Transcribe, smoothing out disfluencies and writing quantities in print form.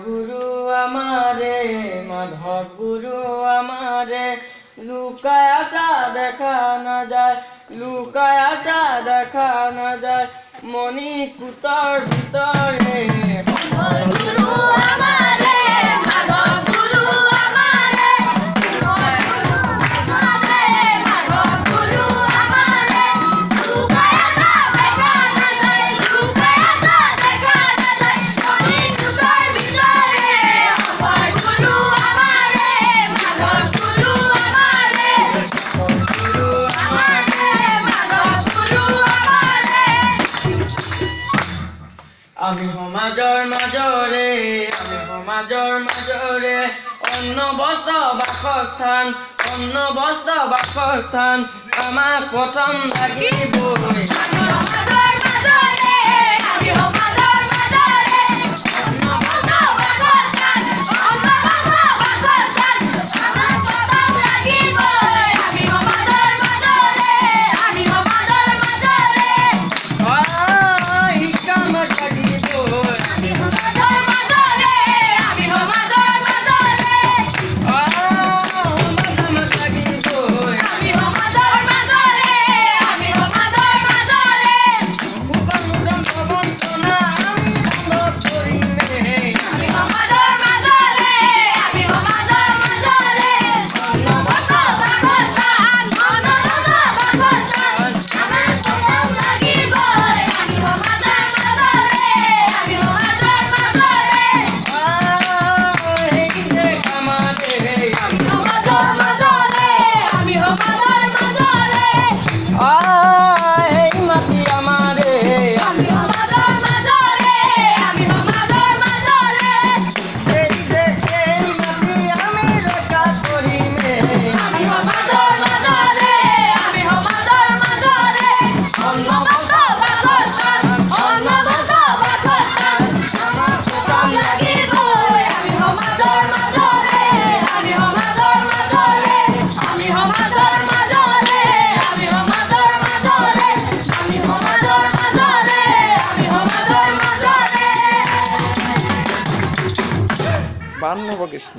গুরু আমারে, মাধব গুরু আমারে, লুকায় আসা দেখা না যায়, লুকায় আসা দেখা না যায়, মনি কুতর ভিতরে। গুরু আমারে, মাধব গুরু আমারে, মাধব গুরু আমারে, লুকায় আসা দেখা না যায়, লুকায় আসা দেখা না যায়, মনি কুতর ভিতরে। গুরু আমারে, মাধব গুরু আমারে, গুরু মাধব গুরু আমারে। আমি সমাজৰ মাজৰে, আমি সমাজৰ মাজৰে, অন্ন বস্ত্ৰ বাসস্থান, অন্ন বস্ত্ৰ বাসস্থান, আমাক প্ৰথম লাগিবই। সমাজৰ মাজৰে, আমি সমাজৰ মাজৰে, অন্ন বস্ত্ৰ বাসস্থান, অন্ন বস্ত্ৰ বাসস্থান, আমাক প্ৰথম লাগিবই। আমি সমাজৰ মাজৰে, আমি সমাজৰ মাজৰে, শিক্ষা আমাক লাগিবই। আমি সমাজৰ মাজৰে, আমি সমাজৰ মাজৰে, সমাজ আমাক লাগিবই। আমি সমাজৰ মাজৰে, আমি সমাজৰ মাজৰে, সুবানুজন প্ৰবঞ্চনা আমি বন্ধ কৰিমে। আমি সমাজৰ মাজৰে, আমি সমাজৰ মাজৰে, অন্ন বস্ত্ৰ বাসস্থান, অন্ন বস্ত্ৰ বাসস্থান, আমাক প্ৰথম লাগিবই। আমি সমাজৰ মাজৰে, আমি সমাজৰ মাজৰে, এই দেশ আমাৰে, আমি সমাজৰ মাজৰে, আমি সমাজৰ মাজৰে, এই মাটি আমাৰে, আমি সমাজৰ মাজৰে, আমি সমাজৰ মাজৰে, এই মাটি আমি ৰক্ষা কৰিমে। আমি সমাজৰ মাজৰে, আমি সমাজৰ মাজৰে, অন্ন বস্ত্ৰ বাসস্থান, অন্ন বস্ত্ৰ বাসস্থান, আমাক প্ৰথম লাগিবই। আমি সমাজৰ মাজৰে, আমি সমাজৰ মাজৰে, আমি সমাজৰ মাজৰে, আমি সমাজৰ মাজৰে, আমি সমাজৰ মাজৰে, আমি সমাজৰ মাজৰে। বান নবকৃষ্ণ।